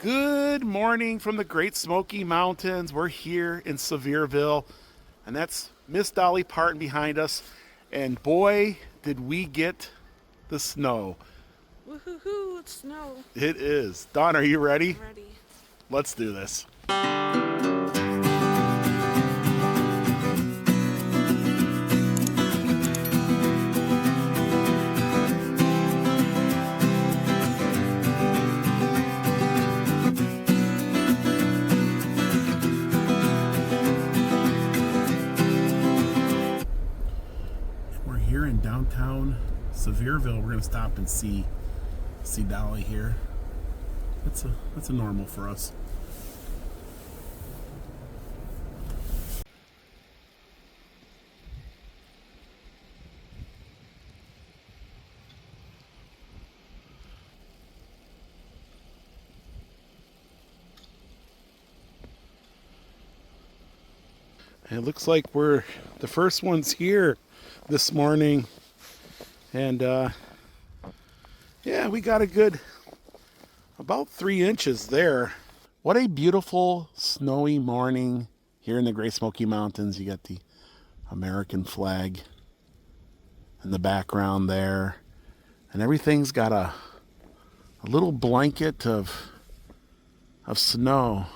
Good morning from the Great Smoky Mountains. We're here in Sevierville, and that's Miss Dolly Parton behind us. And boy, did we get the snow. Woohoo, it's snow. It is. Dawn, are you ready? I'm ready. Let's do this. Here in downtown Sevierville, we're gonna stop and see Dolly here. That's a normal for us. It looks like we're the first ones here this morning, and yeah, we got a good about 3 inches there. What a beautiful snowy morning here in the Great Smoky Mountains. You got the American flag in the background there, and everything's got a little blanket of snow.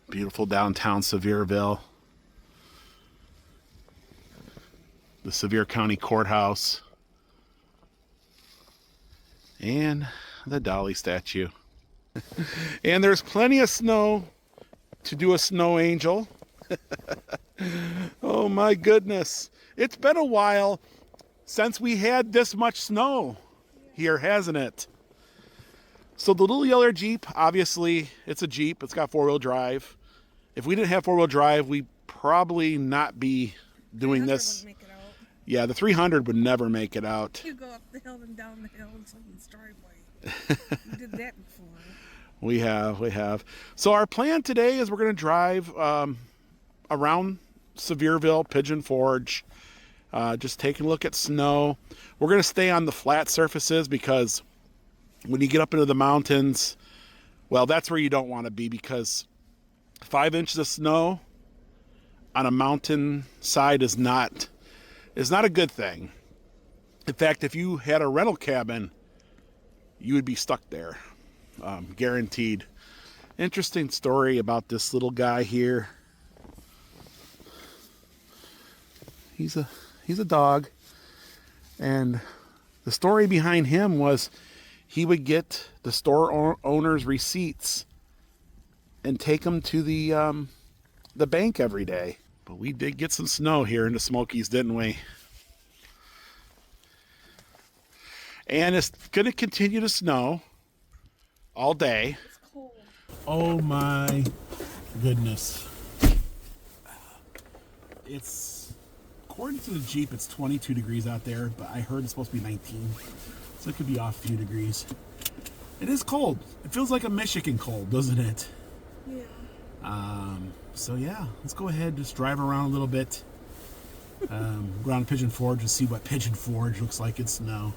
Beautiful downtown Sevierville. The Sevier County Courthouse, and the Dolly statue. And there's plenty of snow to do a snow angel. Oh my goodness. It's been a while since we had this much snow here, hasn't it? So the little yellow Jeep, obviously it's a Jeep. It's got 4-wheel drive. If we didn't have 4-wheel drive, we'd probably not be doing this. Yeah, the 300 would never make it out. You go up the hill and down the hill in someone's driveway. You did that before. We have. So our plan today is we're going to drive around Sevierville, Pigeon Forge, just taking a look at snow. We're going to stay on the flat surfaces because when you get up into the mountains, well, that's where you don't want to be, because 5 inches of snow on a mountain side is not a good thing. In fact, if you had a rental cabin, you would be stuck there, guaranteed. Interesting story about this little guy here. He's a dog, and the story behind him was he would get the store owner's receipts and take them to the bank every day. But we did get some snow here in the Smokies, didn't we? And it's going to continue to snow all day. It's cold. Oh my goodness. It's, according to the Jeep, it's 22 degrees out there, but I heard it's supposed to be 19. So it could be off a few degrees. It is cold. It feels like a Michigan cold, doesn't it? Yeah. So yeah, let's go ahead and just drive around a little bit. Go around Pigeon Forge and see what Pigeon Forge looks like in snow.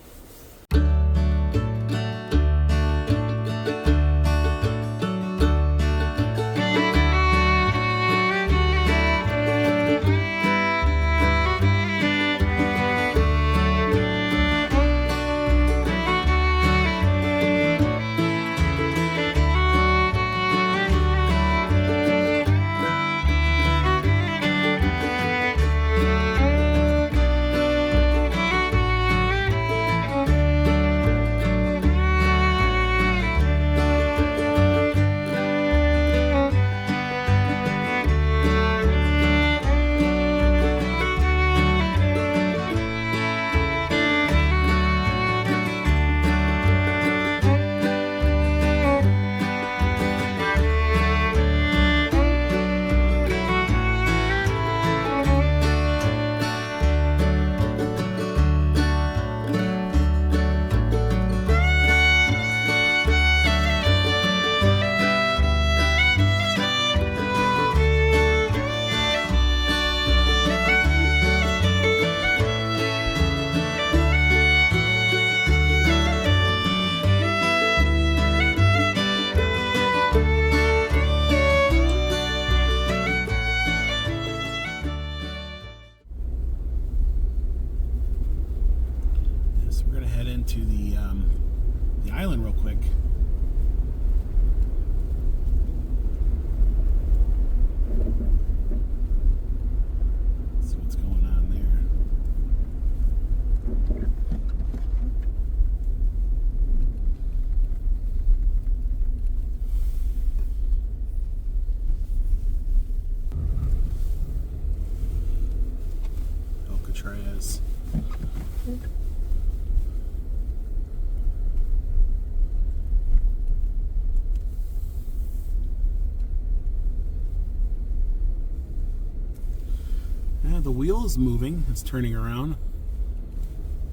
The wheel is moving. It's turning around.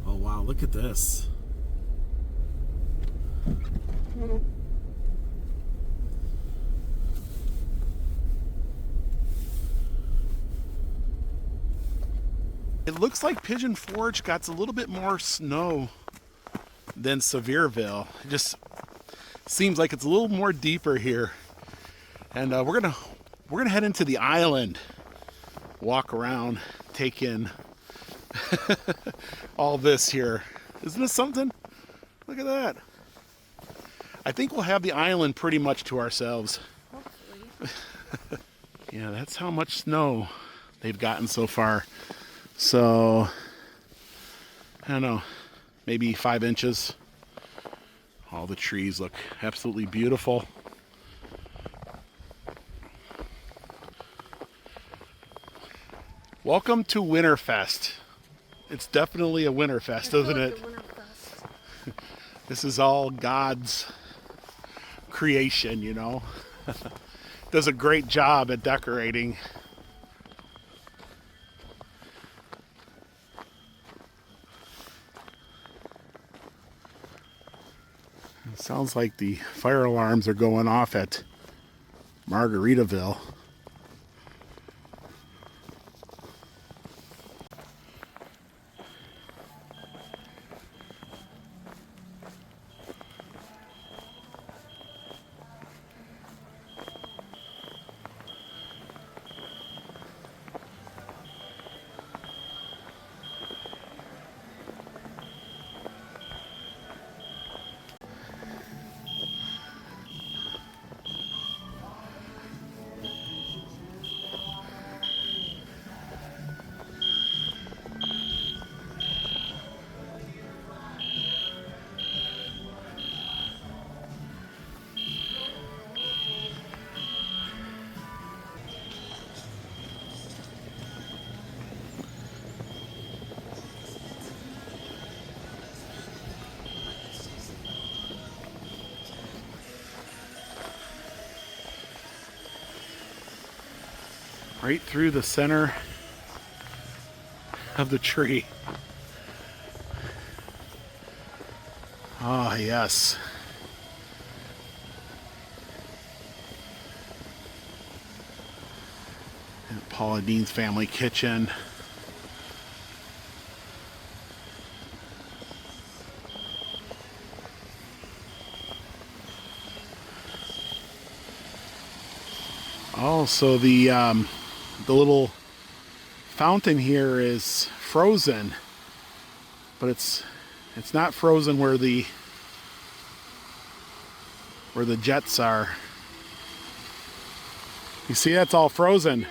Oh wow, look at this. It looks like Pigeon Forge got a little bit more snow than Sevierville. It just seems like it's a little more deeper here. And we're gonna head into the island, walk around, take in all this here. Isn't this something? Look at that. I think we'll have the island pretty much to ourselves. Hopefully. Yeah, that's how much snow they've gotten so far. So, I don't know, maybe 5 inches. All the trees look absolutely beautiful. Welcome to Winterfest. It's definitely a Winterfest, isn't it? This is all God's creation, you know. Does a great job at decorating. It sounds like the fire alarms are going off at Margaritaville. Right through the center of the tree. Ah, yes. And Paula Dean's family kitchen. Also, the little fountain here is frozen, but it's not frozen where the jets are. You see, that's all frozen. Yeah,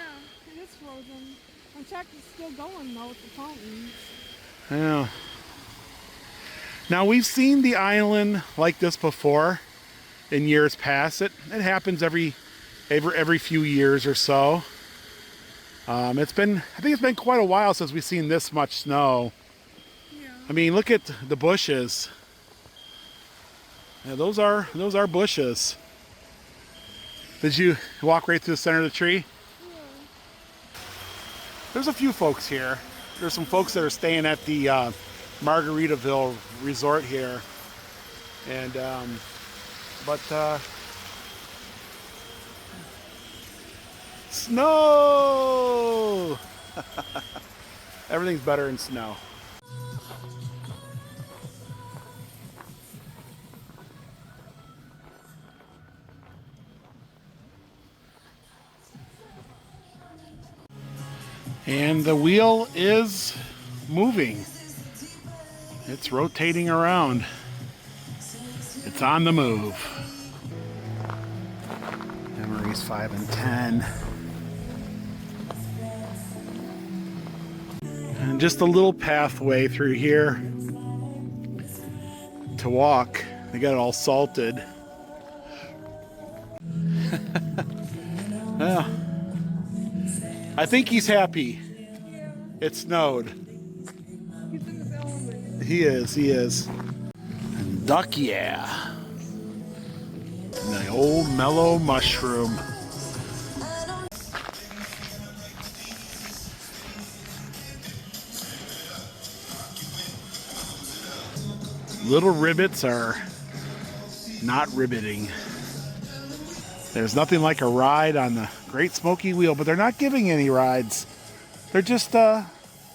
it is frozen. In fact, it's still going though with the fountains. Yeah. Now we've seen the island like this before in years past. It happens every few years or so. I think it's been quite a while since we've seen this much snow. Yeah. I mean, look at the bushes. Yeah, those are bushes. Did you walk right through the center of the tree? Yeah. There's a few folks here. There's some folks that are staying at the Margaritaville resort here, and snow. Everything's better in snow. And the wheel is moving. It's rotating around. It's on the move. Memories 5 and 10. And just a little pathway through here to walk. They got it all salted. Yeah. I think he's happy. It snowed. He's in his element. He is. And duck, yeah. And the old mellow mushroom. Little rivets are not riveting. There's nothing like a ride on the Great Smoky Wheel, but they're not giving any rides. They're just, I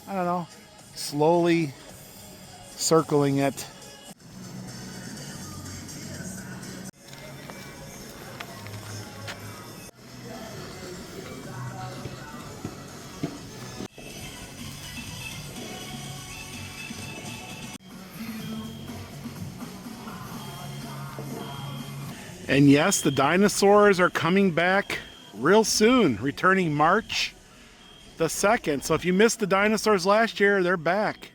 don't know, slowly circling it. And yes, the dinosaurs are coming back real soon, returning March the 2nd. So if you missed the dinosaurs last year, they're back.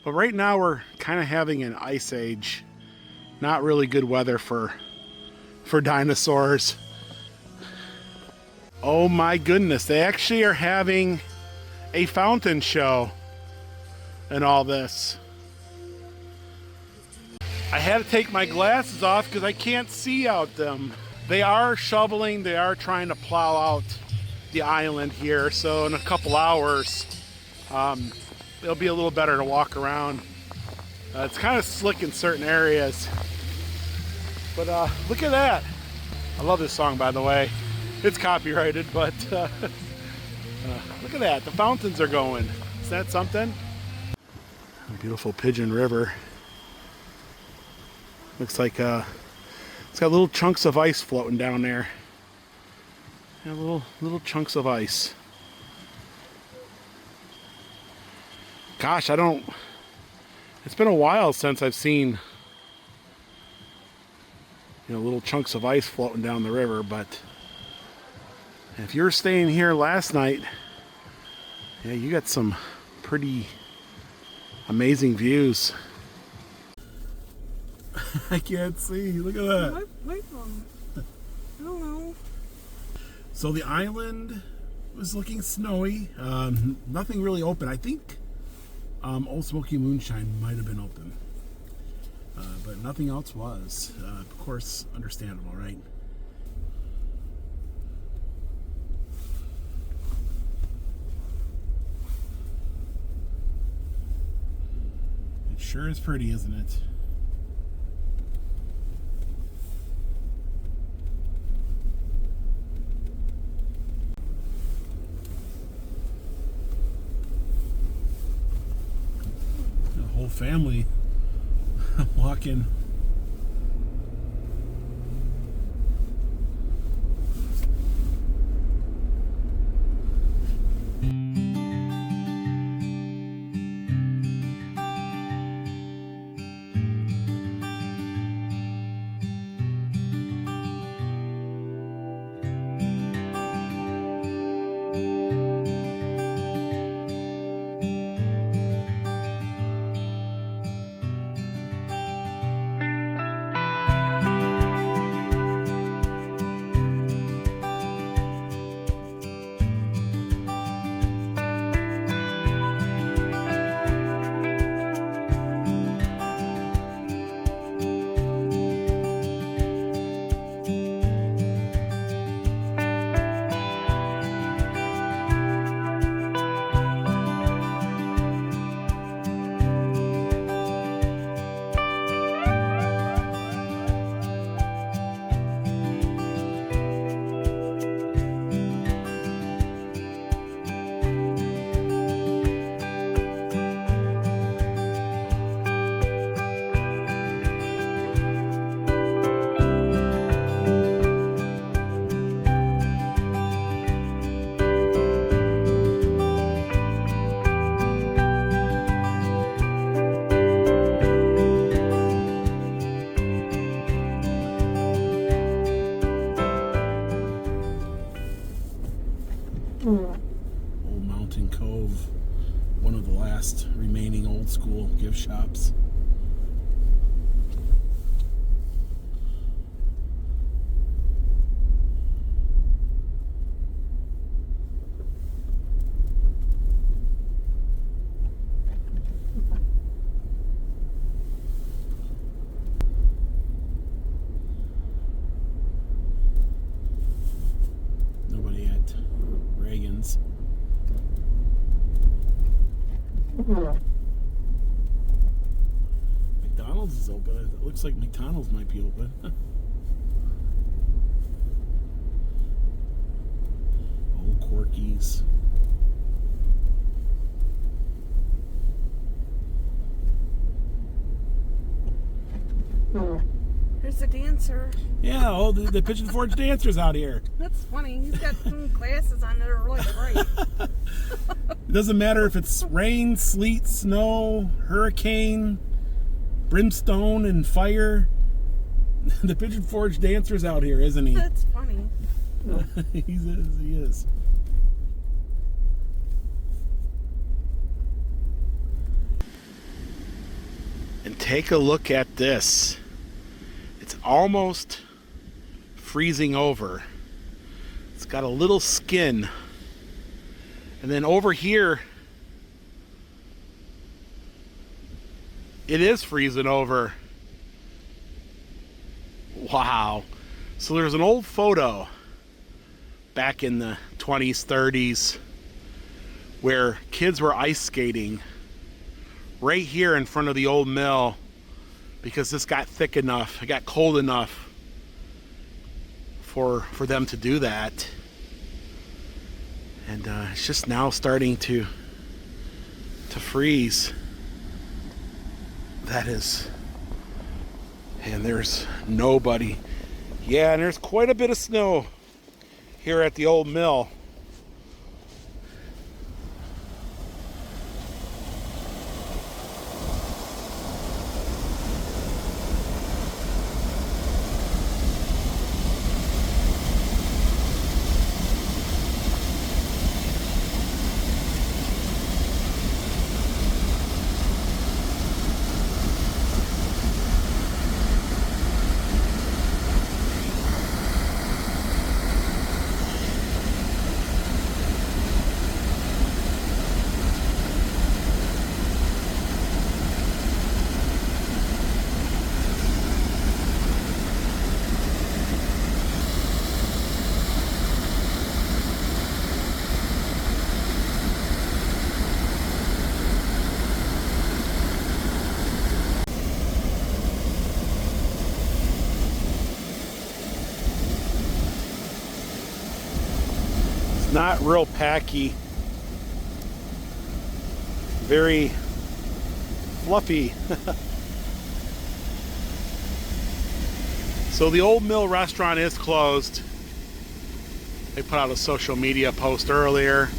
But right now we're kind of having an ice age. Not really good weather for dinosaurs. Oh my goodness, they actually are having a fountain show and all this. I had to take my glasses off because I can't see out them. They are shoveling, they are trying to plow out the island here. So in a couple hours, it'll be a little better to walk around. It's kind of slick in certain areas. But look at that. I love this song, by the way. It's copyrighted, but look at that. The fountains are going. Is that something? A beautiful Pigeon River. Looks like it's got little chunks of ice floating down there. Yeah, little chunks of ice. Gosh, it's been a while since I've seen, little chunks of ice floating down the river, but if you were staying here last night, yeah, you got some pretty amazing views. I can't see. Look at that. Wait long. I don't know. So the island was looking snowy. Nothing really open. I think Old Smoky Moonshine might have been open. But nothing else was. Of course, understandable, right? It sure is pretty, isn't it? Whole family walking. Old Mountain Cove, one of the last remaining old school gift shops. Nobody at Reagan's. McDonald's is open. It looks like McDonald's might be open. Old Corky's. Here's the dancer. Yeah, oh, the Pigeon Forge dancers out here. That's funny. He's got some glasses on that are really bright. It doesn't matter if it's rain, sleet, snow, hurricane, brimstone, and fire. The Pigeon Forge dancer's out here, isn't he? That's funny. He is. And take a look at this. It's almost freezing over. It's got a little skin. And then over here, it is freezing over. Wow. So there's an old photo back in the 20s, 30s, where kids were ice skating right here in front of the old mill because this got thick enough, it got cold enough for them to do that. And it's just now starting to freeze. That is, and there's nobody. Yeah, and there's quite a bit of snow here at the old mill. Not real packy, very fluffy. So the old mill restaurant is closed. They put out a social media post earlier.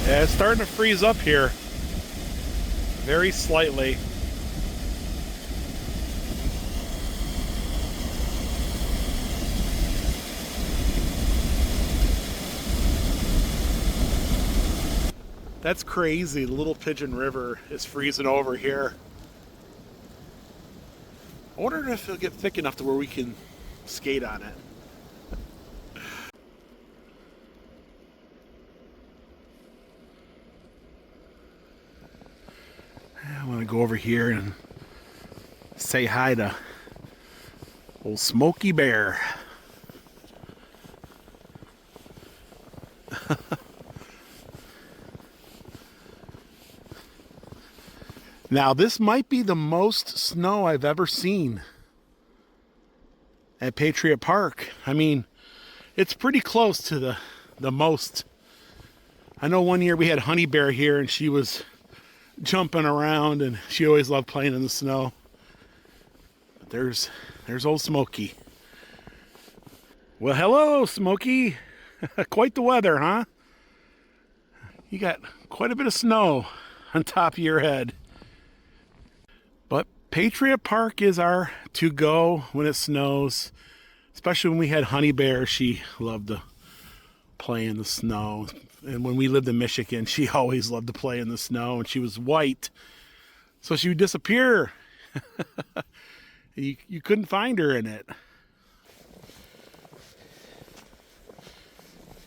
Yeah, it's starting to freeze up here, very slightly. That's crazy. The Little Pigeon River is freezing over here. I wonder if it'll get thick enough to where we can skate on it. I want to go over here and say hi to old Smoky Bear. Now this might be the most snow I've ever seen at Patriot Park. I mean, it's pretty close to the most. I know one year we had Honey Bear here and she was jumping around and she always loved playing in the snow. But there's old Smoky. Well, hello, Smoky. Quite the weather, huh? You got quite a bit of snow on top of your head. But Patriot Park is our to-go when it snows. Especially when we had Honey Bear, she loved to play in the snow. And when we lived in Michigan, she always loved to play in the snow. And she was white, So she would disappear. And you couldn't find her in it.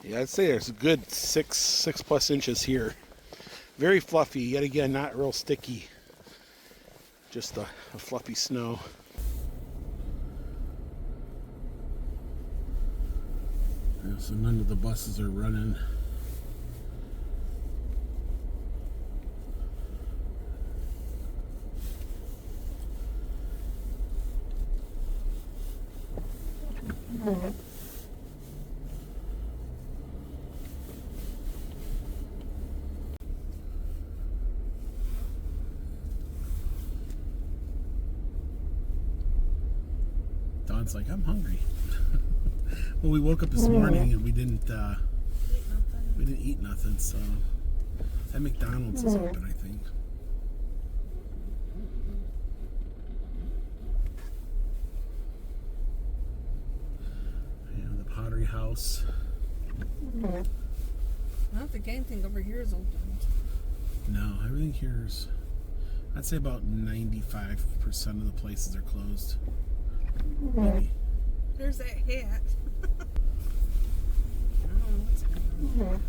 Yeah, I'd say there's a good six plus inches here. Very fluffy, yet again, not real sticky. Just a fluffy snow. Yeah, so none of the buses are running. Don's like, I'm hungry. Well, we woke up this morning and we didn't eat nothing, so that McDonald's is open, I think. And the Pottery House. I don't think anything over here is open. No, everything here is, I'd say about 95% of the places are closed. Maybe. There's that hat. I don't know what's going on.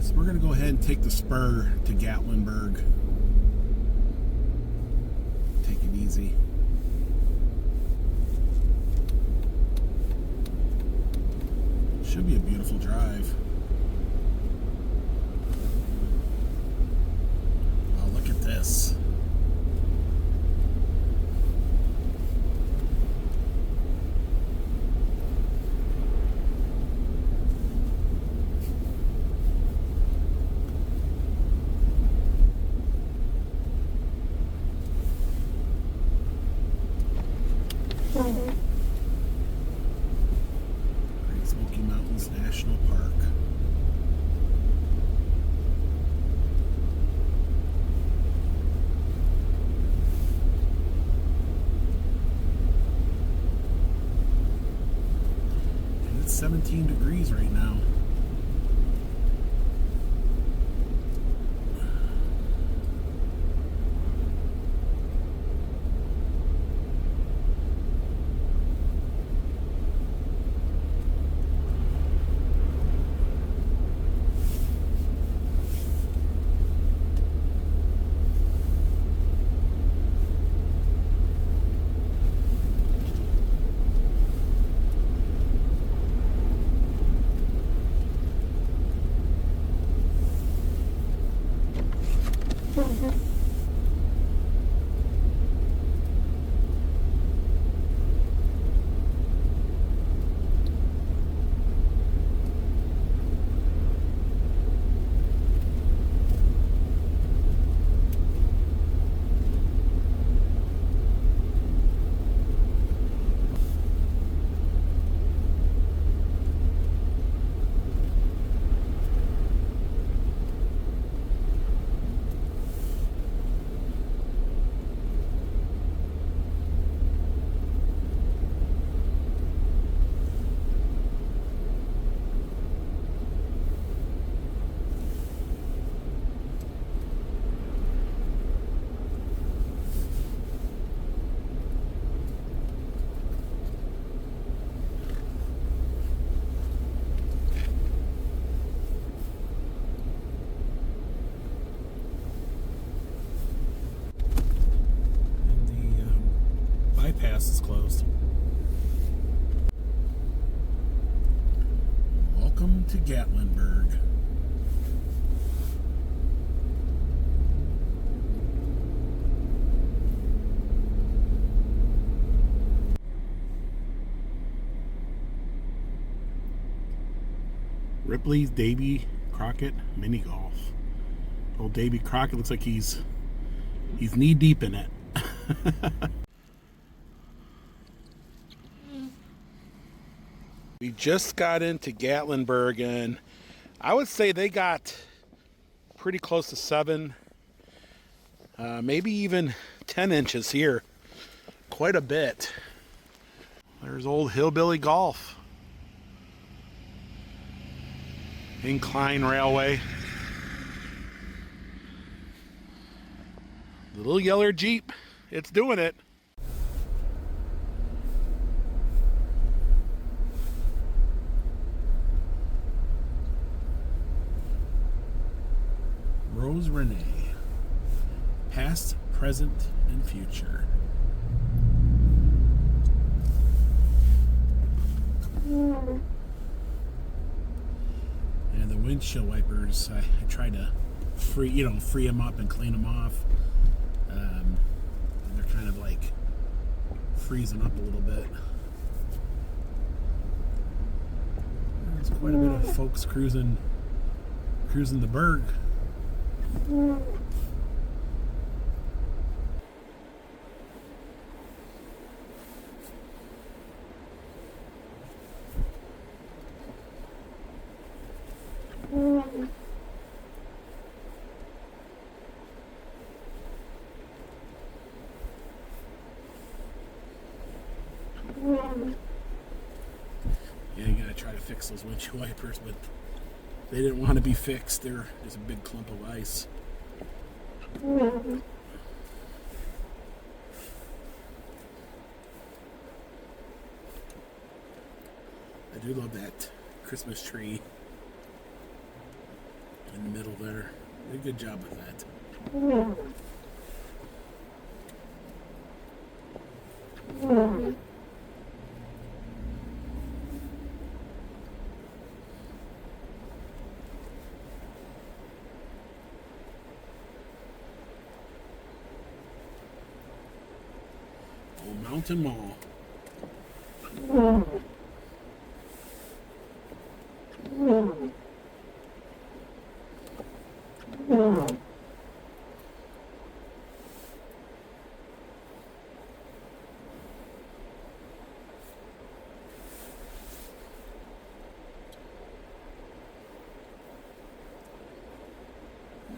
So we're going to go ahead and take the spur to Gatlinburg. Take it easy. Should be a beautiful drive. Oh, look at this. Great Smoky Mountains National Park. And it's 17 degrees right now. Bypass is closed. Welcome to Gatlinburg. Ripley's Davy Crockett Mini Golf. Old Davy Crockett looks like he's knee deep in it. We just got into Gatlinburg, and I would say they got pretty close to 7, maybe even 10 inches here. Quite a bit. There's old Hillbilly Golf. Incline railway. Little yeller Jeep. It's doing it. Rose Renee. Past, present, and future. And the windshield wipers, I try to free them up and clean them off. And they're kind of like freezing up a little bit. There's quite a bit of folks cruising the berg. Yeah, you gotta try to fix those windshield wipers, but they didn't want to be fixed. They're just a big clump of ice. I do love that Christmas tree in the middle there. They did a good job with that. Old Mountain Mall.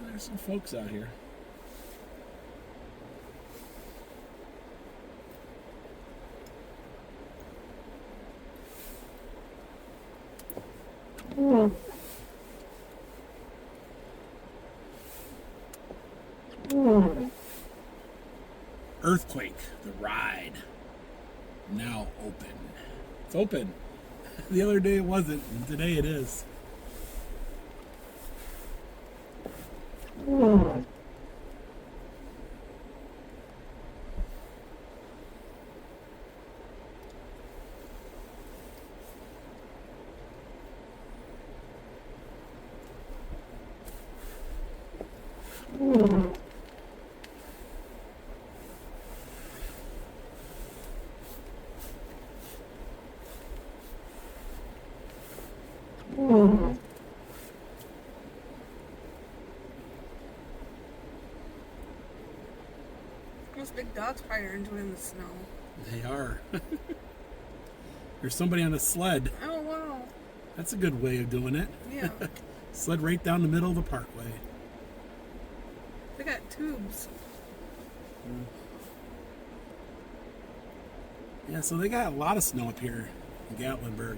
There's some folks out here. Earthquake, the ride, now open. It's open. The other day it wasn't, and today it is. Those big dogs probably are enjoying the snow. They are. There's somebody on a sled. Oh, wow. That's a good way of doing it. Yeah. Sled right down the middle of the parkway. They got tubes. Yeah, so they got a lot of snow up here in Gatlinburg.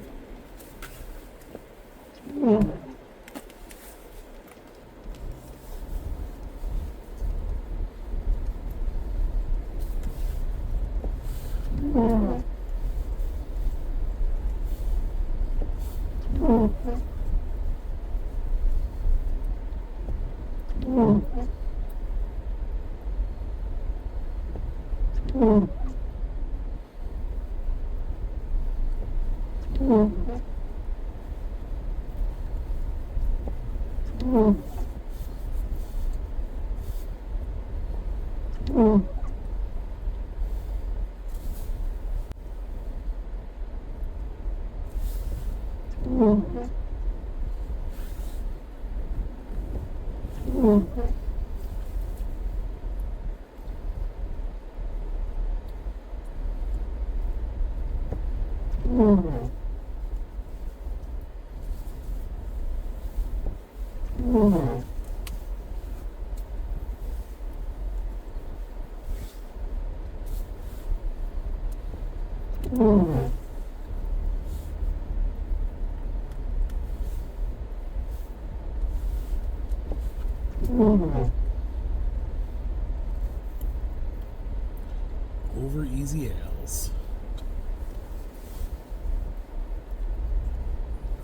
Over easy ales.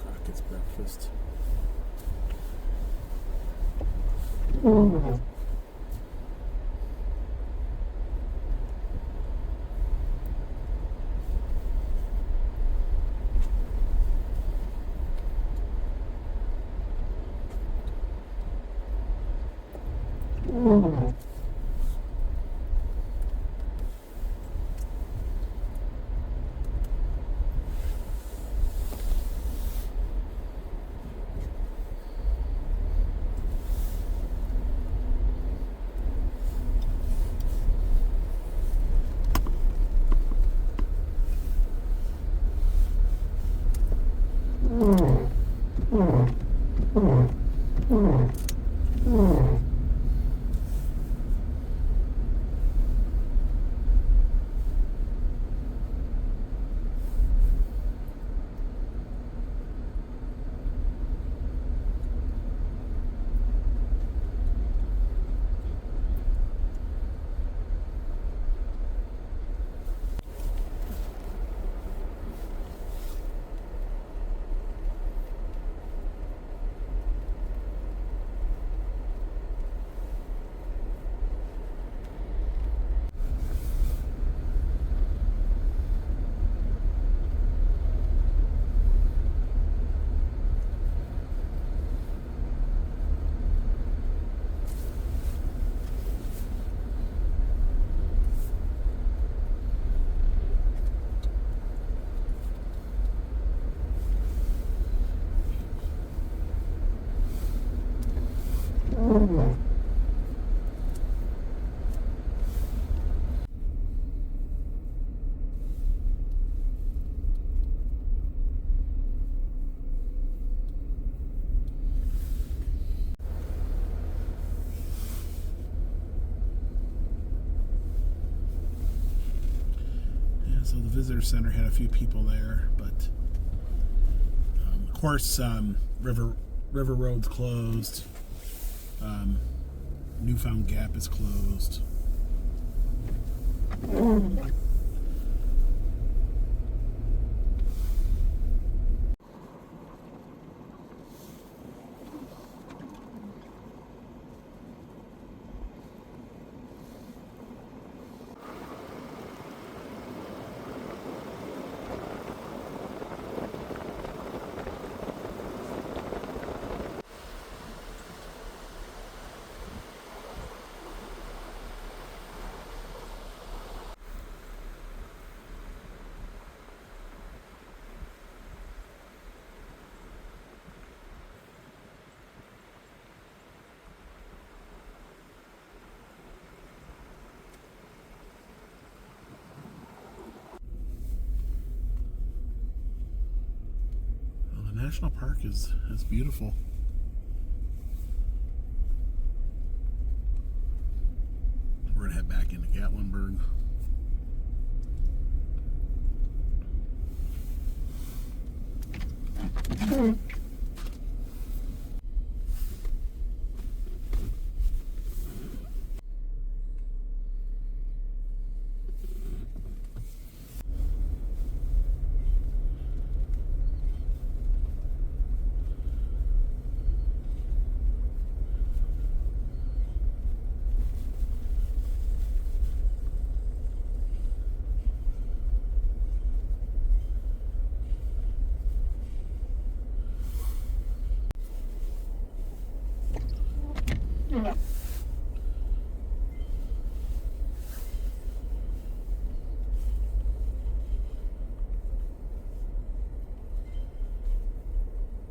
Crockett's breakfast. So the visitor center had a few people there, but of course, River Road's closed. Newfound Gap is closed. National Park is beautiful. We're gonna head back into Gatlinburg.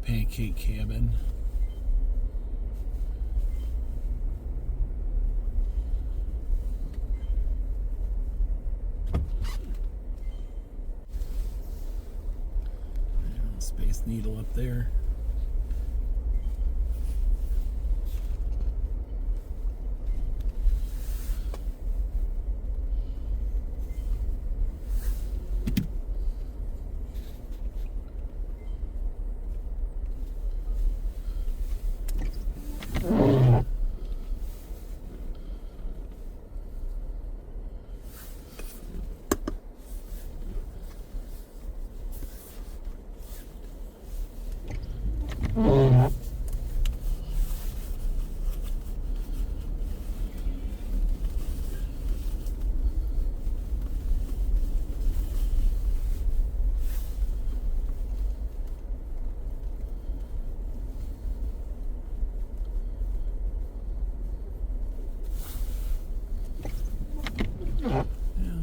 Pancake Cabin. Space Needle up there.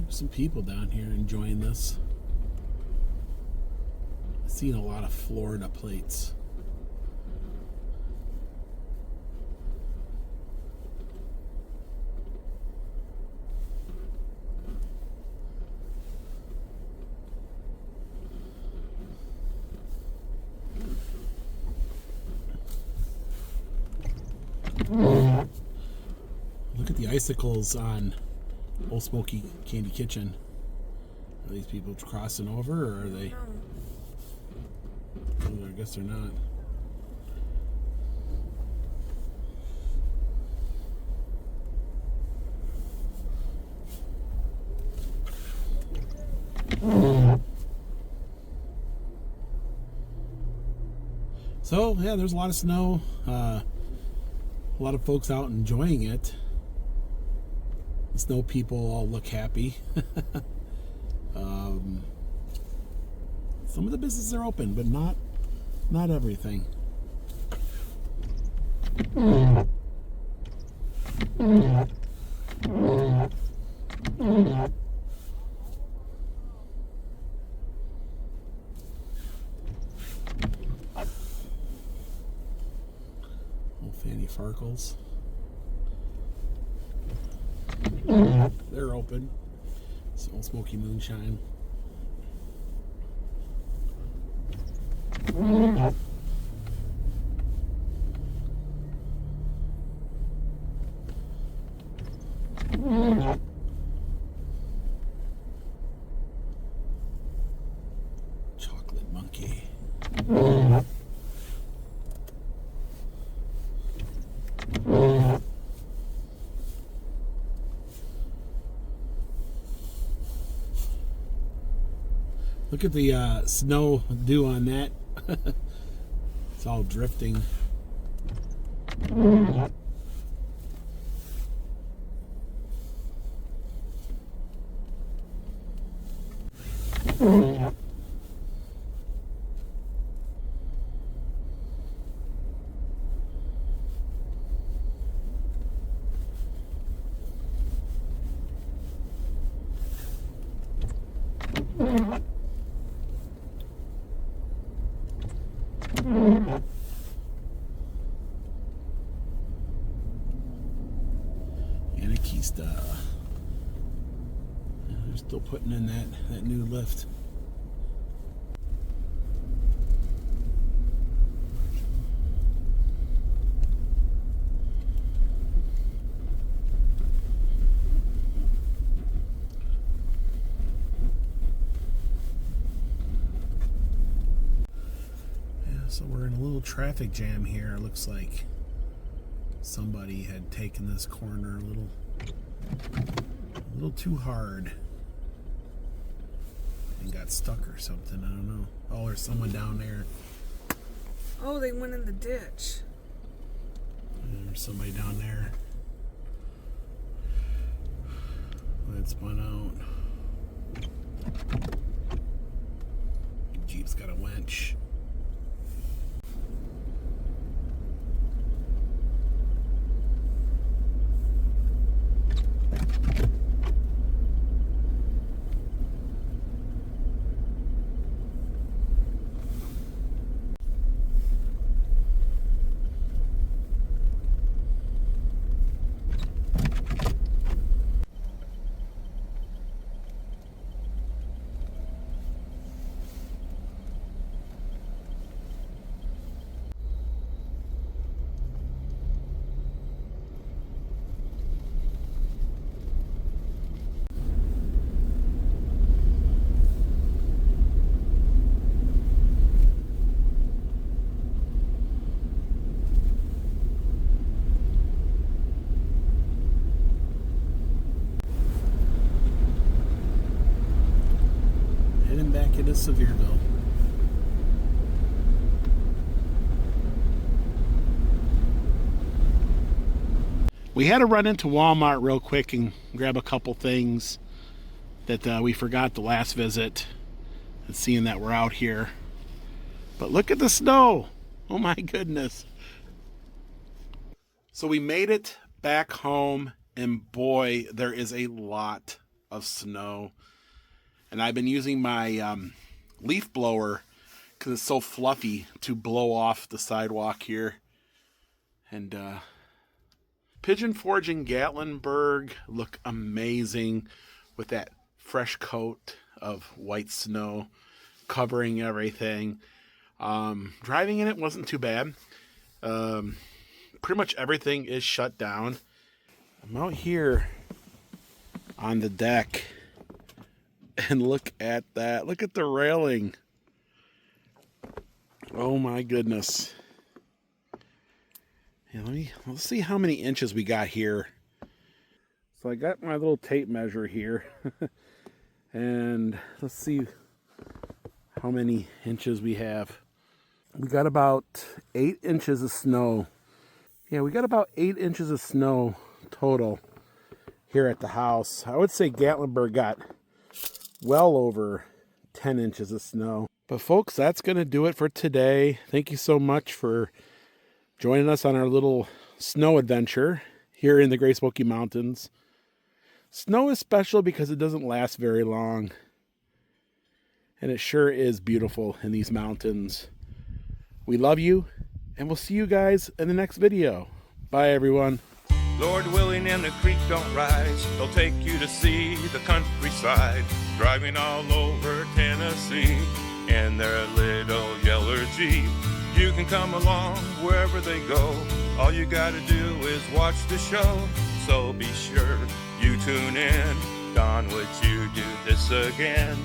Some people down here enjoying this. I've seen a lot of Florida plates. Look at the icicles on Old Smoky Candy Kitchen. Are these people crossing over, or are they? No. Oh, I guess they're not. So yeah, there's a lot of snow. A lot of folks out enjoying it. The snow people all look happy. Some of the businesses are open, but not everything. Old Fanny Farkles. They're open. It's Old Smoky Moonshine. Chocolate Monkey. Look at the snow dew on that. It's all drifting. Yankee stuff. They're still putting in that new lift. So we're in a little traffic jam here. It looks like somebody had taken this corner a little too hard and got stuck or something. I don't know. Oh, there's someone down there. Oh, they went in the ditch. There's somebody down there that spun out. Jeep's got a winch. It is Sevierville. We had to run into Walmart real quick and grab a couple things that we forgot the last visit, and seeing that we're out here. But look at the snow. Oh my goodness. So we made it back home, and boy, there is a lot of snow. And I've been using my leaf blower because it's so fluffy to blow off the sidewalk here. And Pigeon Forge in Gatlinburg look amazing with that fresh coat of white snow covering everything. Driving in it wasn't too bad. Pretty much everything is shut down. I'm out here on the deck, and look at that. Look at the railing. Oh my goodness. Yeah, let's see how many inches we got here. So I got my little tape measure here. And let's see how many inches we have. We got about 8 inches of snow. Yeah, we got about 8 inches of snow total here at the house. I would say Gatlinburg got well over 10 inches of snow. But folks, that's going to do it for today. Thank you so much for joining us on our little snow adventure here in the Great Smoky Mountains. Snow is special because it doesn't last very long. And it sure is beautiful in these mountains. We love you, and we'll see you guys in the next video. Bye, everyone. Lord willing and the creek don't rise, they'll take you to see the countryside, driving all over Tennessee in their little yellow Jeep. You can come along wherever they go, all you gotta do is watch the show, so be sure you tune in. Don, would you do this again?